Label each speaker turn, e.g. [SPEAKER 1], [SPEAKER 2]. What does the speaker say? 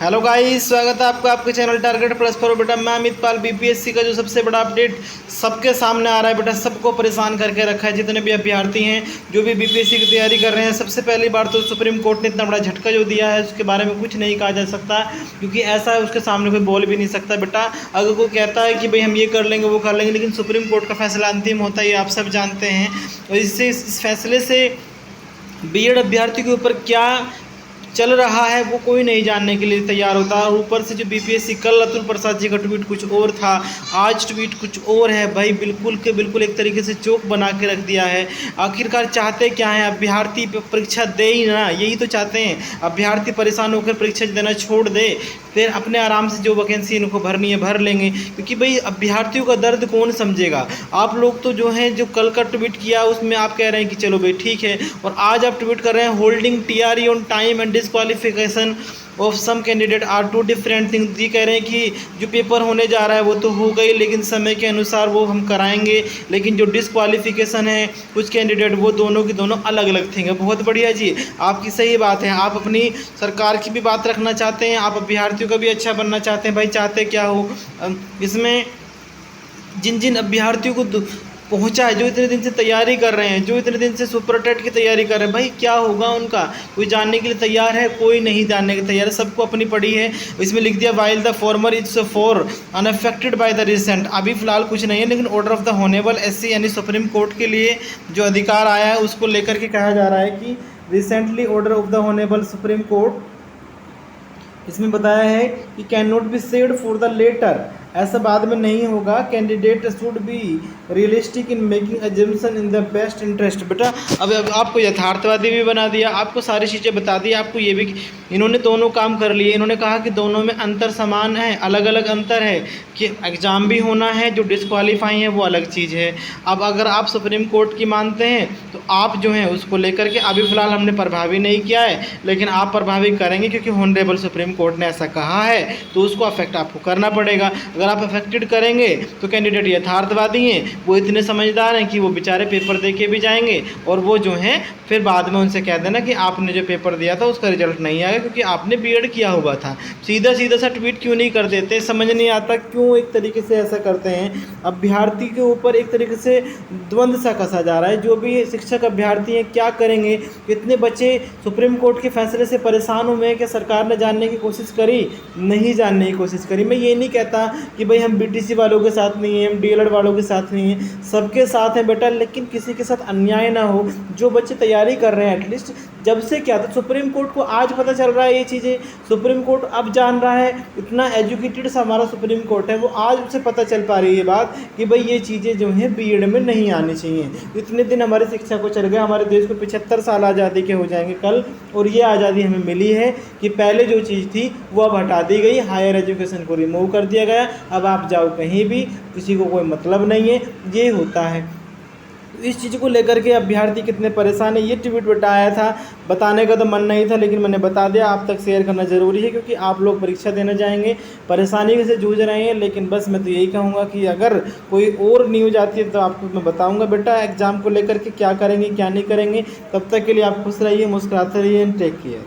[SPEAKER 1] Hello guys, स्वागत है आपका आपके चैनल टारगेट प्लस पर। बेटा मैं अमित पाल, बीपीएससी का जो सबसे बड़ा अपडेट सबके सामने आ रहा है बेटा, सबको परेशान करके रखा है। जितने भी अभ्यर्थी हैं जो भी बीपीएससी की तैयारी कर रहे हैं, सबसे पहली बार तो सुप्रीम कोर्ट ने इतना बड़ा झटका जो दिया है उसके बारे में कुछ नहीं कहा जा सकता, क्योंकि ऐसा है उसके सामने कोई बोल भी नहीं सकता बेटा। अगर कोई कहता है कि भाई हम ये कर लेंगे वो कर लेंगे, लेकिन सुप्रीम कोर्ट का फैसला अंतिम होता है, ये आप सब जानते हैं। और इससे इस फैसले से बीएड अभ्यर्थी के ऊपर क्या चल रहा है वो कोई नहीं जानने के लिए तैयार होता। और ऊपर से जो बीपीएससी, कल अतुल प्रसाद जी का ट्वीट कुछ और था, आज ट्वीट कुछ और है। भाई बिल्कुल के बिल्कुल एक तरीके से चौक बना के रख दिया है। आखिरकार चाहते क्या हैं अभ्यर्थी? परीक्षा दे ही ना, यही तो चाहते हैं। अभ्यर्थी परेशान होकर परीक्षा देना छोड़ दे, फिर अपने आराम से जो वैकेंसी इनको भरनी है भर लेंगे, क्योंकि भाई अभ्यर्थियों का दर्द कौन समझेगा। आप लोग तो जो हैं, जो कल का ट्वीट किया उसमें आप कह रहे हैं कि चलो भाई ठीक है, और आज आप ट्वीट कर रहे हैं holding TRE on time and disqualification of some candidate are two different things. ये कह रहे हैं कि जो पेपर होने जा रहा है वो तो हो गई, लेकिन समय के अनुसार वो हम कराएंगे, लेकिन जो डिस्क्वालिफिकेशन है कुछ कैंडिडेट वो दोनों की दोनों अलग अलग थिंग है। बहुत बढ़िया जी, आपकी सही बात है। आप अपनी सरकार की भी बात रखना चाहते हैं, आप अभ्यर्थियों का भी अच्छा बनना चाहते हैं। भाई चाहते क्या हो इसमें? जिन जिन अभ्यर्थियों को पहुंचा है, जो इतने दिन से तैयारी कर रहे हैं, जो इतने दिन से सुपर टेट की तैयारी कर रहे हैं, भाई क्या होगा उनका? कोई जानने के लिए तैयार है? कोई नहीं जानने के तैयार है। सबको अपनी पड़ी है। इसमें लिख दिया while the former is for unaffected by the recent. अभी फिलहाल कुछ नहीं है, लेकिन ऑर्डर ऑफ द होनेबल एससी यानी सुप्रीम कोर्ट के लिए जो अधिकार आया है उसको लेकर के कहा जा रहा है कि recently order of the honourable supreme court, इसमें बताया है कि can not be said for the later, ऐसा बाद में नहीं होगा। Candidate should be realistic in making assumption in the best interest. बेटा अब आपको यथार्थवादी भी बना दिया, आपको सारी चीज़ें बता दी, आपको ये भी इन्होंने दोनों काम कर लिए। इन्होंने कहा कि दोनों में अंतर समान है, अलग अलग अंतर है कि एग्ज़ाम भी होना है, जो डिस्क्वालीफाई है वो अलग चीज़ है। अब अगर आप सुप्रीम कोर्ट की मानते हैं तो आप जो है उसको लेकर के अभी फ़िलहाल हमने प्रभावी नहीं किया है, लेकिन आप प्रभावी करेंगे क्योंकि ऑनरेबल सुप्रीम कोर्ट ने ऐसा कहा है, तो उसको अफेक्ट आपको करना पड़ेगा। अगर आप अफेक्टेड करेंगे तो कैंडिडेट यथार्थवादी हैं, वो इतने समझदार हैं कि वो बेचारे पेपर दे के भी जाएंगे, और वो जो हैं फिर बाद में उनसे कह देना कि आपने जो पेपर दिया था उसका रिजल्ट नहीं आया क्योंकि आपने बीएड किया हुआ था। सीधा सीधा सा ट्वीट क्यों नहीं कर देते? समझ नहीं आता क्यों एक तरीके से ऐसा करते हैं। अभ्यर्थी के ऊपर एक तरीके से द्वंद्व सा कसा जा रहा है। जो भी शिक्षक अभ्यर्थी हैं क्या करेंगे? कितने बच्चे सुप्रीम कोर्ट के फैसले से परेशान हुए हैं कि सरकार ने जानने की कोशिश करी? नहीं जानने की कोशिश करी। मैं ये नहीं कहता कि भाई हम बीटीसी वालों के साथ नहीं हैं, हम डीएलएड वालों के साथ नहीं हैं, सबके साथ हैं बेटा, लेकिन किसी के साथ अन्याय ना हो। जो बच्चे तैयारी कर रहे हैं, एटलीस्ट जब से क्या था, सुप्रीम कोर्ट को आज पता चल रहा है ये चीज़ें, सुप्रीम कोर्ट अब जान रहा है। इतना एजुकेटेड सा हमारा सुप्रीम कोर्ट है, वो आज उसे पता चल पा रही है बात कि भाई ये चीज़ें जो हैं बीएड में नहीं आनी चाहिए। इतने दिन हमारी शिक्षा को चल गए, हमारे देश को 75 साल आज़ादी के हो जाएंगे कल, और ये आज़ादी हमें मिली है कि पहले जो चीज़ थी वो अब हटा दी गई, हायर एजुकेशन को रिमूव कर दिया गया। अब आप जाओ कहीं भी, किसी को कोई मतलब नहीं है, ये होता है। इस चीज़ को लेकर के अभ्यर्थी कितने परेशान है, ये ट्वीट बताया था। बताने का तो मन नहीं था, लेकिन मैंने बता दिया। आप तक शेयर करना ज़रूरी है, क्योंकि आप लोग परीक्षा देने जाएंगे, परेशानी से जूझ रहे हैं। लेकिन बस मैं तो यही कहूँगा कि अगर कोई और न्यूज़ आती है तो आपको मैं बताऊँगा बेटा एग्ज़ाम को लेकर के क्या करेंगे क्या नहीं करेंगे। तब तक के लिए आप खुश रहिए, मुस्कुराते रहिए। Take care.